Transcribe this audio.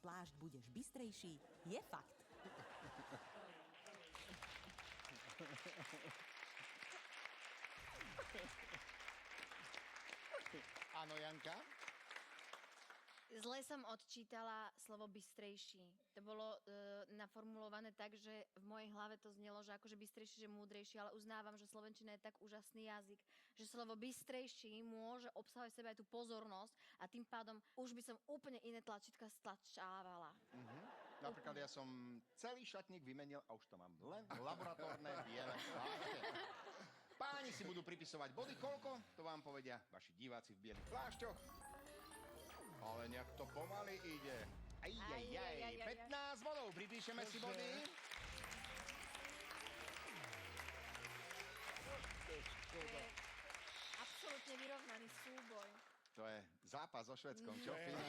plášť budeš bystrejší, je fakt. Áno, Janka? Zle som odčítala slovo bystrejší. To bolo naformulované tak, že v mojej hlave to znelo, že akože bystrejší, že múdrejší, ale uznávam, že slovenčina je tak úžasný jazyk, že slovo bystrejší môže obsahovať v sebe aj tú pozornosť a tým pádom už by som úplne iné tlačítka stlačávala. Napríklad ja som celý šatník vymenil a už to mám len laboratórne biele plášte. Páni si budú pripisovať body, koľko? To vám povedia vaši diváci v bielých plášťoch. Ale nejak to pomaly ide. Aj. 15 bodov, pripíšeme si body. Absolútne vyrovnaný súboj. To je zápas so Švédskom, čo? Finále.